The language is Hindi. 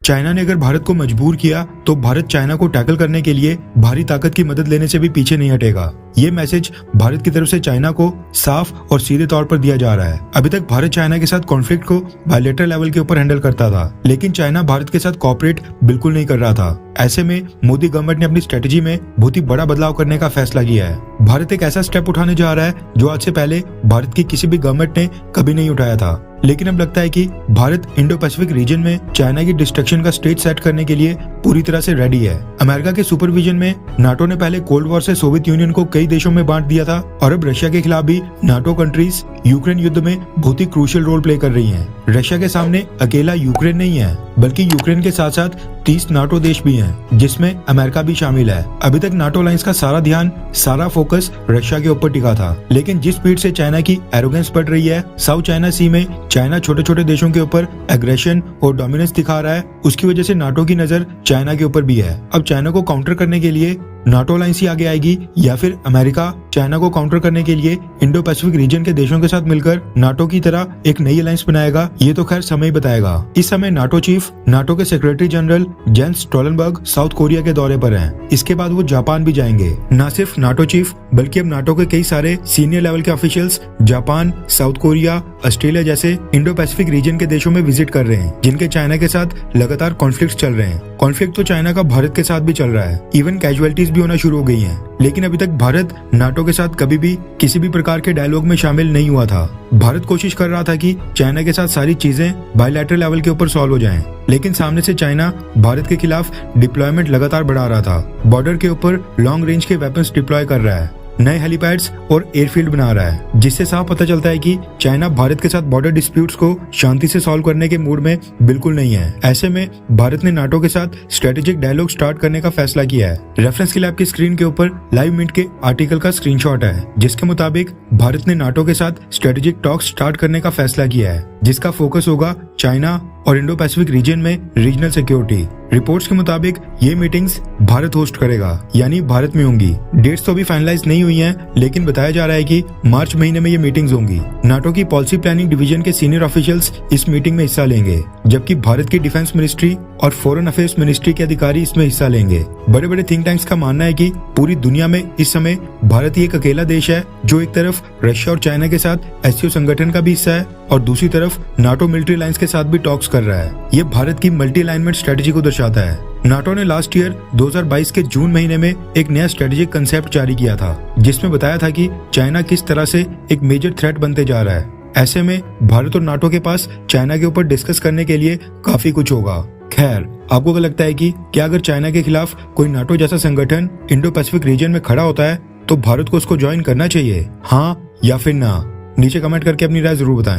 चाइना ने अगर भारत को मजबूर किया तो भारत चाइना को टैकल करने के लिए भारी ताकत की मदद लेने से भी पीछे नहीं हटेगा। ये मैसेज भारत की तरफ से चाइना को साफ और सीधे तौर पर दिया जा रहा है। अभी तक भारत चाइना के साथ कॉन्फ्लिक्ट को बायलैटरल लेवल के ऊपर हैंडल करता था, लेकिन चाइना भारत के साथ कोऑपरेट बिल्कुल नहीं कर रहा था। ऐसे में मोदी गवर्नमेंट ने अपनी स्ट्रेटेजी में बहुत ही बड़ा बदलाव करने का फैसला किया है। भारत एक ऐसा स्टेप उठाने जा रहा है जो आज से पहले भारत की किसी भी गवर्नमेंट ने कभी नहीं उठाया था। लेकिन अब लगता है कि भारत इंडो पैसिफिक रीजन में चाइना की डिस्ट्रक्शन का स्टेज सेट करने के लिए पूरी तरह से रेडी है। अमेरिका के सुपरविजन में नाटो ने पहले कोल्ड वॉर से सोवियत यूनियन को कई देशों में बांट दिया था और अब रशिया के खिलाफ भी नाटो कंट्रीज यूक्रेन युद्ध में बहुत ही क्रूशियल रोल प्ले कर रही हैं। रशिया के सामने अकेला यूक्रेन नहीं है, बल्कि यूक्रेन के साथ साथ 30 नाटो देश भी हैं, जिसमें अमेरिका भी शामिल है। अभी तक नाटो अलायंस का सारा ध्यान, सारा फोकस रशिया के ऊपर टिका था, लेकिन जिस स्पीड से चाइना की एरोगेंस बढ़ रही है, साउथ चाइना सी में चाइना छोटे छोटे देशों के ऊपर एग्रेशन और डोमिनेंस दिखा रहा है, उसकी वजह से नाटो की नजर चाइना के ऊपर भी है। अब चाइना को काउंटर करने के लिए नाटो अलायंस ही आगे आएगी या फिर अमेरिका चाइना को काउंटर करने के लिए इंडो पैसिफिक रीजन के देशों के साथ मिलकर नाटो की तरह एक नई अलायंस बनाएगा, ये तो खैर समय बताएगा। इस समय नाटो चीफ, नाटो के secretary general Jens Stoltenberg South Korea के दौरे पर हैं। इसके बाद वो जापान भी जाएंगे। न सिर्फ नाटो चीफ बल्कि अब नाटो के कई सारे सीनियर लेवल के officials Japan, south Korea, Australia जैसे इंडो पैसिफिक रीजन के देशों में विजिट कर रहे हैं, जिनके चाइना के साथ लगातार कॉन्फ्लिक्ट चल रहे हैं। कॉन्फ्लिक्ट तो चाइना का भारत के साथ भी चल रहा है, इवन कैजुअलिटीज भी होना शुरू हो गई हैं। लेकिन अभी तक भारत नाटो के साथ कभी भी किसी भी प्रकार के डायलॉग में शामिल नहीं हुआ था। भारत कोशिश कर रहा था कि चाइना के साथ सारी चीजें बायलैटरल लेवल के ऊपर सॉल्व हो जाएं, लेकिन सामने से चाइना भारत के खिलाफ डिप्लॉयमेंट लगातार बढ़ा रहा था। बॉर्डर के ऊपर लॉन्ग रेंज के वेपन्स डिप्लॉय कर रहा है, नए हेलीपैड्स और एयरफील्ड बना रहा है, जिससे साफ पता चलता है कि चाइना भारत के साथ बॉर्डर डिस्प्यूट्स को शांति से सॉल्व करने के मूड में बिल्कुल नहीं है। ऐसे में भारत ने नाटो के साथ स्ट्रेटेजिक डायलॉग स्टार्ट करने का फैसला किया है। रेफरेंस के लिए आपकी स्क्रीन के ऊपर लाइव मिनट के आर्टिकल का स्क्रीनशॉट है, जिसके मुताबिक भारत ने नाटो के साथ स्ट्रेटेजिक टॉक स्टार्ट करने का फैसला किया है, जिसका फोकस होगा चाइना और इंडो पैसिफिक रीजन में रीजनल सिक्योरिटी। रिपोर्ट्स के मुताबिक ये मीटिंग्स भारत होस्ट करेगा, यानी भारत में होंगी। डेट्स तो अभी फाइनलाइज नहीं हुई हैं, लेकिन बताया जा रहा है कि मार्च महीने में ये मीटिंग्स होंगी। नाटो की पॉलिसी प्लानिंग डिवीजन के सीनियर ऑफिशियल्स इस मीटिंग में हिस्सा लेंगे, जबकि भारत की डिफेंस मिनिस्ट्री और फॉरेन अफेयर्स मिनिस्ट्री के अधिकारी इसमें हिस्सा लेंगे। बड़े बड़े थिंक टैंक्स का मानना है कि पूरी दुनिया में इस समय भारत ही एक अकेला देश है जो एक तरफ रशिया और चाइना के साथ एससीओ संगठन का भी हिस्सा है और दूसरी तरफ नाटो मिलिट्री अलायंस के साथ भी टॉक्स कर रहा है। ये भारत की मल्टी अलाइनमेंट स्ट्रेटेजी को दर्शाता है। नाटो ने लास्ट ईयर 2022 के जून महीने में एक नया स्ट्रेटेजिक कंसेप्ट जारी किया था, जिसमें बताया था कि चाइना किस तरह से एक मेजर थ्रेट बनते जा रहा है। ऐसे में भारत और नाटो के पास चाइना के ऊपर डिस्कस करने के लिए काफी कुछ होगा। खैर, आपको क्या लगता है कि क्या अगर चाइना के खिलाफ कोई नाटो जैसा संगठन इंडो पैसिफिक रीजन में खड़ा होता है तो भारत को उसको ज्वाइन करना चाहिए, हाँ या फिर ना? नीचे कमेंट करके अपनी राय जरूर बताएं।